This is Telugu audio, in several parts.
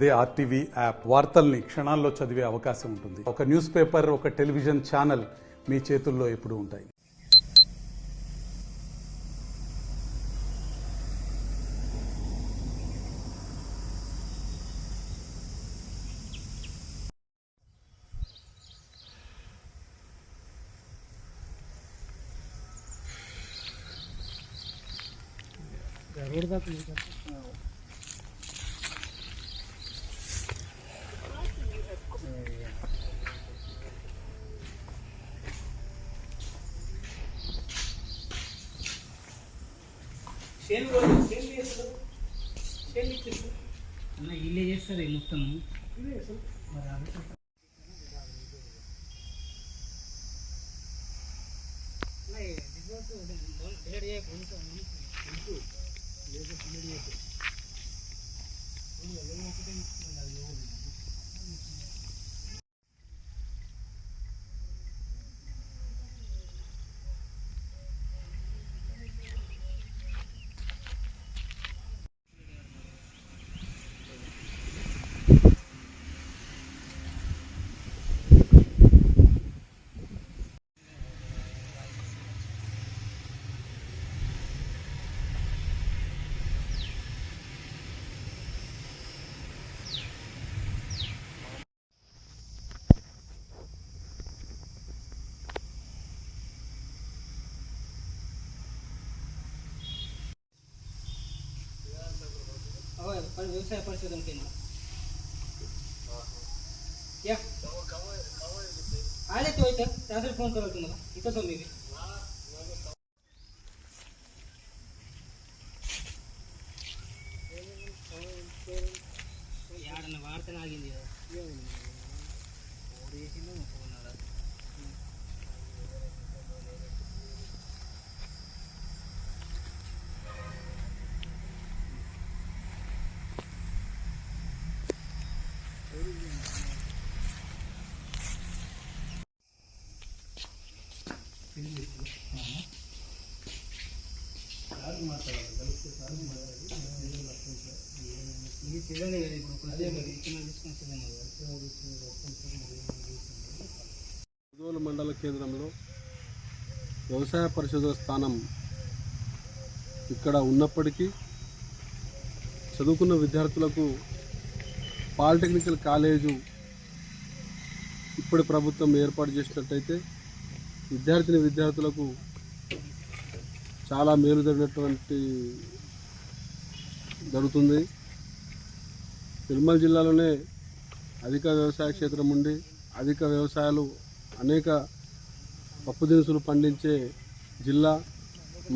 అదే ఆర్టీవీ యాప్ వార్తల్ని క్షణాల్లో చదివే అవకాశం ఉంటుంది. ఒక న్యూస్ పేపర్, ఒక టెలివిజన్ ఛానల్ మీ చేతుల్లో ఎప్పుడూ ఉంటాయి. ఇల్లే చేస్తారు మొత్తం వ్యవసాయ పరిశోధన కేంద్రం आले तो इथं त्यासाठी फोन करा तुम्हाला इथंच मी ಯಾರನ್ನ ವಾರ್ತನ ಆಗಿಂದ ముదోల్ మండల కేంద్రంలో వ్యవసాయ పరిశోధన స్థానం ఇక్కడ ఉన్నప్పటికీ చదువుకున్న విద్యార్థులకు పాలిటెక్నికల్ కాలేజు ఇప్పటి ప్రభుత్వం ఏర్పాటు చేసినట్టయితే విద్యార్థులకు చాలా మేలు జరుగుతుంది. నిర్మల్ జిల్లాలోనే అధిక వ్యవసాయ క్షేత్రం ఉండి అధిక వ్యవసాయాలు అనేక పప్పు దినుసులు పండించే జిల్లా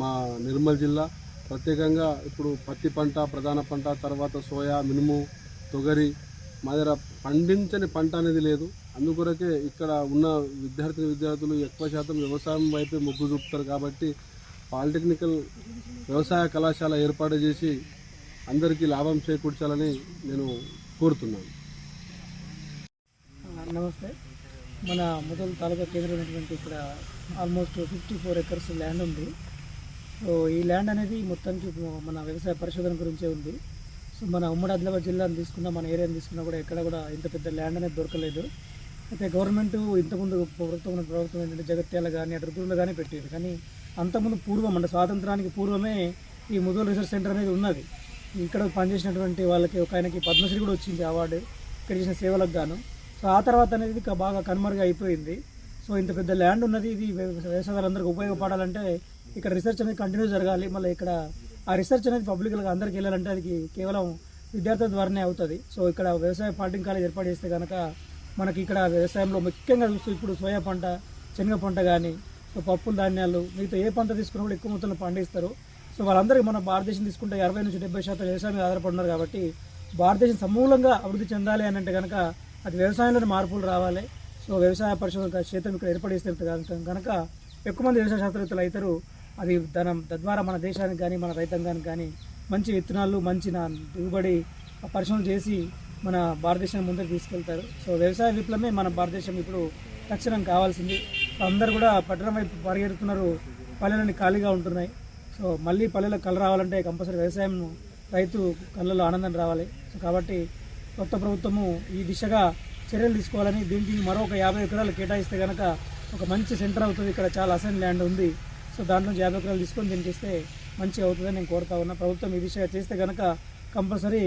మా నిర్మల్ జిల్లా. ప్రత్యేకంగా ఇప్పుడు పత్తి పంట ప్రధాన పంట, తర్వాత సోయా, మినుము, తొగరి మా దగ్గర పండించని పంట అనేది లేదు. అందుకొరకే ఇక్కడ ఉన్న విద్యార్థులు ఎక్కువ శాతం వ్యవసాయం వైపే మొగ్గు చూపుతారు. కాబట్టి పాలిటెక్నికల్ వ్యవసాయ కళాశాల ఏర్పాటు చేసి అందరికీ లాభం చేకూర్చాలని నేను కోరుతున్నాను. నమస్తే. మన ముదోల్ తాలూకా కేంద్రం ఉన్నటువంటి ఇక్కడ ఆల్మోస్ట్ 54 ఎకర్స్ ల్యాండ్ ఉంది. సో ఈ ల్యాండ్ అనేది మొత్తానికి మన వ్యవసాయ పరిశోధన గురించే ఉంది. సో మన ఉమ్మడి ఆదిలాబాద్ జిల్లాను తీసుకున్నా, మన ఏరియాని తీసుకున్నా కూడా ఎక్కడ కూడా ఇంత పెద్ద ల్యాండ్ అనేది దొరకలేదు. అయితే గవర్నమెంట్ ఇంతకుముందు ప్రభుత్వం ఏంటంటే జగత్యాల కానీ అటుగురులో కానీ పెట్టేది. కానీ అంతకుముందు పూర్వం అంటే స్వాతంత్రానికి పూర్వమే ఈ ముదోల్ రీసెర్చ్ సెంటర్ అనేది ఉన్నది. ఇక్కడ పనిచేసినటువంటి వాళ్ళకి ఒక ఆయనకి పద్మశ్రీ కూడా వచ్చింది అవార్డు ఇక్కడ చేసిన సేవలకు గాను. సో ఆ తర్వాత అనేది బాగా కనుమరుగా అయిపోయింది. సో ఇంత పెద్ద ల్యాండ్ ఉన్నది, ఇది వ్యవసాయాలందరికీ ఉపయోగపడాలంటే ఇక్కడ రీసెర్చ్ అనేది కంటిన్యూ జరగాలి. మళ్ళీ ఇక్కడ ఆ రీసెర్చ్ అనేది పబ్లిక్గా అందరికీ వెళ్ళాలంటే అది కేవలం విద్యార్థుల ద్వారానే అవుతుంది. సో ఇక్కడ వ్యవసాయ పాలిటెక్నిక్ కాలేజ్ ఏర్పాటు చేస్తే కనుక మనకి ఇక్కడ వ్యవసాయంలో ముఖ్యంగా చూస్తూ ఇప్పుడు సోయా పంట, శనగ పంట కానీ, సో పప్పులు ధాన్యాలు, మిగతా ఏ పంట తీసుకున్నా కూడా ఎక్కువ మొత్తంలో పండిస్తారు. సో వాళ్ళందరికీ మన భారతదేశం తీసుకుంటే 60 నుంచి 70% వ్యవసాయం మీద ఆధారపడుతున్నారు. కాబట్టి భారతదేశం సమూలంగా అభివృద్ధి చెందాలి అని అంటే కనుక అది వ్యవసాయంలోనే మార్పులు రావాలి. సో వ్యవసాయ పరిశోధన క్షేత్రం ఇక్కడ ఏర్పడిస్తే కనుక ఎక్కువ మంది వ్యవసాయ శాస్త్రవేత్తలు అవుతారు. అది తద్వారా మన దేశానికి కానీ మన రైతాంగానికి కానీ మంచి విత్తనాలు, మంచి దిగుబడి పరిశోధన చేసి మన భారతదేశాన్ని ముందుకు తీసుకెళ్తారు. సో వ్యవసాయ విప్లవమే మన భారతదేశం ఇప్పుడు తక్షణం కావాల్సింది. అందరూ కూడా పట్టణం వైపు పరిగెడుతున్నారు, పల్లెలన్నీ ఖాళీగా ఉంటున్నాయి. సో మళ్ళీ పల్లెలకు కళ రావాలంటే కంపల్సరీ వ్యవసాయం రైతు కళ్ళలో ఆనందం రావాలి. సో కాబట్టి కొత్త ప్రభుత్వము ఈ దిశగా చర్యలు తీసుకోవాలని, దీనికి మరొక 50 ఎకరాలు కేటాయిస్తే కనుక ఒక మంచి సెంటర్ అవుతుంది. ఇక్కడ చాలా అసైన్ ల్యాండ్ ఉంది. సో దాంట్లో 50 ఎకరాలు తీసుకొని దీనికి ఇస్తే మంచిగా అవుతుందని నేను కోరుతా ఉన్నా. ప్రభుత్వం ఈ దిశగా చేస్తే కనుక కంపల్సరీ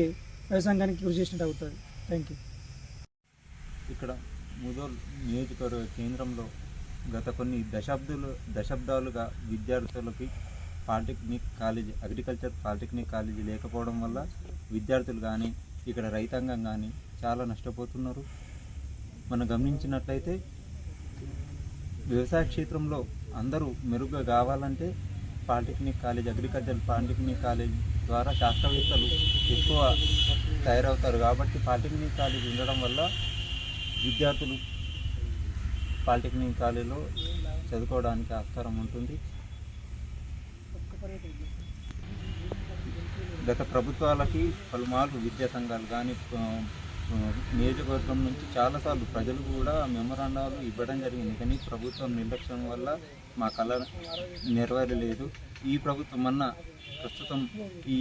వ్యవసాయానికి కృషి చేసినట్టు అవుతుంది. Thank you. ఇక్కడ ముదోల్ నియోజకవర్గ కేంద్రంలో గత కొన్ని దశాబ్దాలుగా విద్యార్థులకి polytechnic college, agriculture polytechnic college లేకపోవడం వల్ల విద్యార్థులు కానీ ఇక్కడ రైతాంగం కానీ చాలా నష్టపోతున్నారు. మనం గమనించినట్లయితే వ్యవసాయ క్షేత్రంలో అందరూ మెరుగ్గా కావాలంటే polytechnic college, agriculture polytechnic college ద్వారా శాస్త్రవేత్తలు ఎక్కువ తయారవుతారు. కాబట్టి పాలిటెక్నిక్ కాలేజ్ ఉండడం వల్ల విద్యార్థులు పాలిటెక్నిక్ కాలేజీలో చదువుకోవడానికి ఆస్కారం ఉంటుంది. గత ప్రభుత్వాలకి పలుమార్లు విద్యా సంఘాలు కానీ నియోజకవర్గం నుంచి చాలాసార్లు ప్రజలు కూడా మెమోరాండాలు ఇవ్వడం జరిగింది. కానీ ప్రభుత్వం నిర్లక్ష్యం వల్ల మా కళ నెరవేరలేదు. ఈ ప్రభుత్వం ప్రస్తుతం ఈ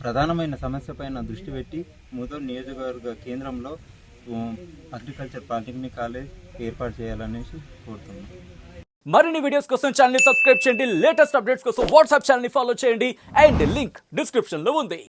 ప్రధానమైన సమస్య పైన దృష్టి పెట్టి ముదోల్ నియోజకవర్గ కేంద్రంలో అగ్రికల్చర్ పాలిటెక్నిక్ కాలేజ్ ఏర్పాటు చేయాలనేసి కోరుతున్నాం. మరిన్ని వీడియోస్ కోసం ఛానల్ ని సబ్స్క్రైబ్ చేయండి. లేటెస్ట్ అప్డేట్స్ కోసం వాట్సాప్ ఛానల్ ని ఫాలో చేయండి. అండ్ లింక్ డిస్క్రిప్షన్ లో ఉంది.